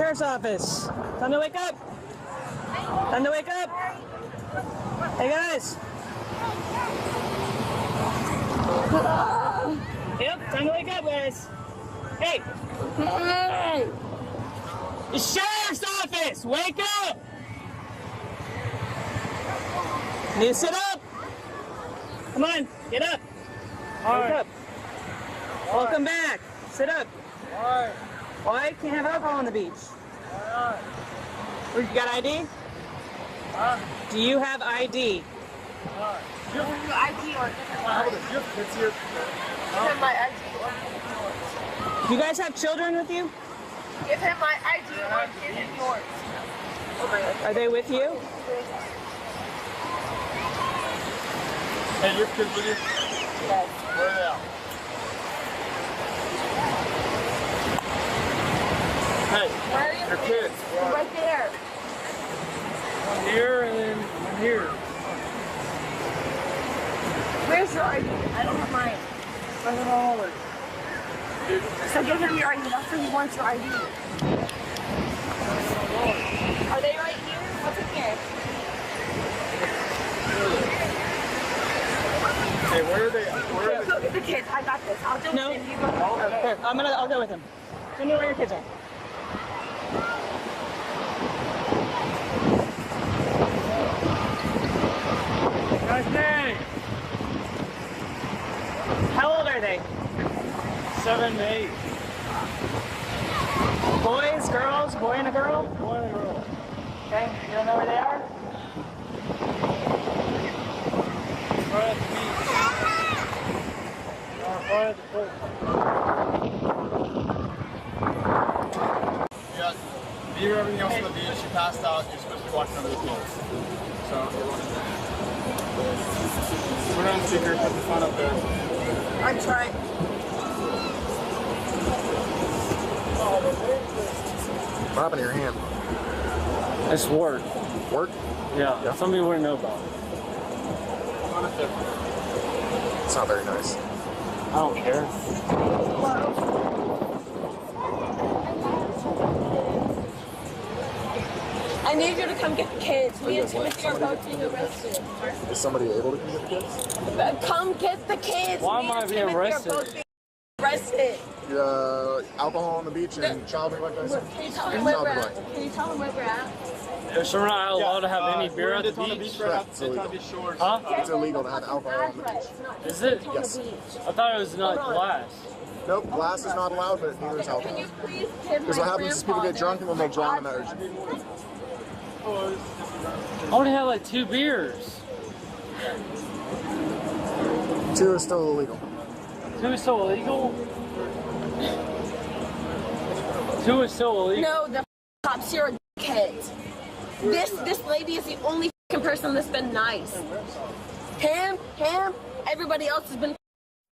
sheriff's office. Time to wake up. Time to wake up. Hey guys. Yep, time to wake up, guys. Hey. Hey. The sheriff's office. Wake up. Need to sit up. Come on, get up. Wake up. Welcome back. Sit up. Why? Why can't have alcohol on the beach? Why You got ID? not? Do you have ID? Why? Is it your ID or different line? It's your. Is it my ID or Do you guys have children with you? Is it my ID or is it yours? Are they with you? Hey, your kids with you? Yes. Where are they at? Hey, Where are you? your kids. Right there. One here and then one here. Where's your ID? I don't have mine. I don't know. So give him your ID. That's what he wants your ID. Are they right here? What's in here? Hey, where are they? Where are they? Go get the kids. I got this. I'll do No. it. You go. Here, I'll go with him. Tell me where your kids are. Nice name. How old are they? 7 to 8. Boys, girls, boy and a girl? Boy and a girl. Okay, you don't know where they are? Right at the beach. Right at the pool. Yeah, you do everything else on the beach. You passed out. You're supposed to be watching under the pool. So, put on speaker. Put the phone up there. I'm trying. What happened to your hand? It's work. Work? Yeah. Some people wouldn't know about it. It's not very nice. I don't care. I need you to come get the kids. Me and Timothy are both being arrested. Is somebody able to get the kids? Come get the kids. Why Me am I and being Timothy arrested? Are both being arrested. Alcohol on the beach and child neglect. Can you tell him where we're at? Can you tell him where we're at? So we're not allowed to have any beer at the beach? Correct. It's illegal. Huh? It's illegal to have alcohol on the beach. Is it? Yes. I thought it was not glass. Nope, glass is not allowed, but neither is Can alcohol. you please give Because what happens is people get drunk and then they drown in the ocean. I only had like 2 beers. 2 is still illegal. 2 is so illegal? 2 is so illegal? No, the cops here are kids. This lady is the only person that's been nice. Him, everybody else has been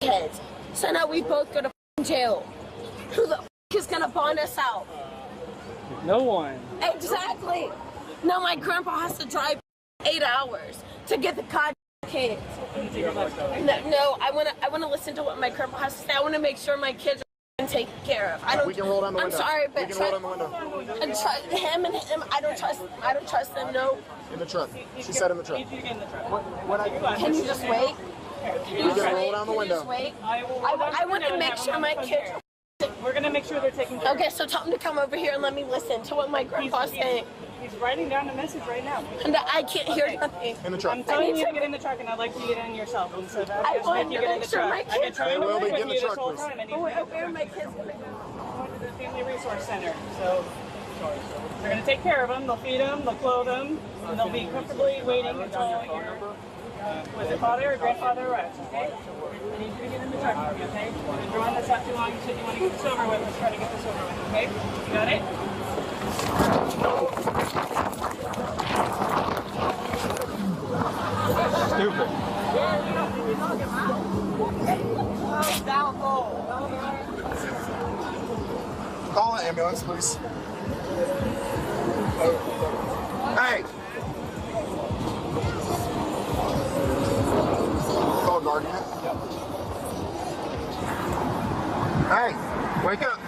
kids. So now we both go to jail. Who the is gonna bond us out? No one. Exactly. Now my grandpa has to drive 8 hours to get the kids. No, I wanna listen to what my grandpa has to say. I wanna make sure my kids are taken care of. We can roll down the I'm window. sorry, but we can roll down the window. and him, I don't trust them. No. In the truck. She said in the truck. Can you just wait? Can you We can roll down the window. just wait? I want to make sure my kids. We're gonna make sure they're taken care of. Okay, so tell him to come over here and let me listen to what my grandpa's saying. He's writing down a message right now. And I can't hear nothing. In the truck. I'm telling you to get in the truck, and I'd like you to get in yourself. And so that's I just want if you to get in make the sure truck. my I've been kids. trying to They will work be with in the you this truck, whole please. time, and Where are my kids? going to the Family Resource Center. So they're going to take care of them. They'll feed them, they'll clothe them, and they'll be comfortably waiting until your was it father or grandfather arrives. Okay? I need you to get in the truck with me. Okay? You've been drawing this out too long. You said you want to get this over with. Let's try to get this over with. Okay? You got it? Stupid. Call an ambulance, please. Hey! Call a guardian. Hey! Wake up!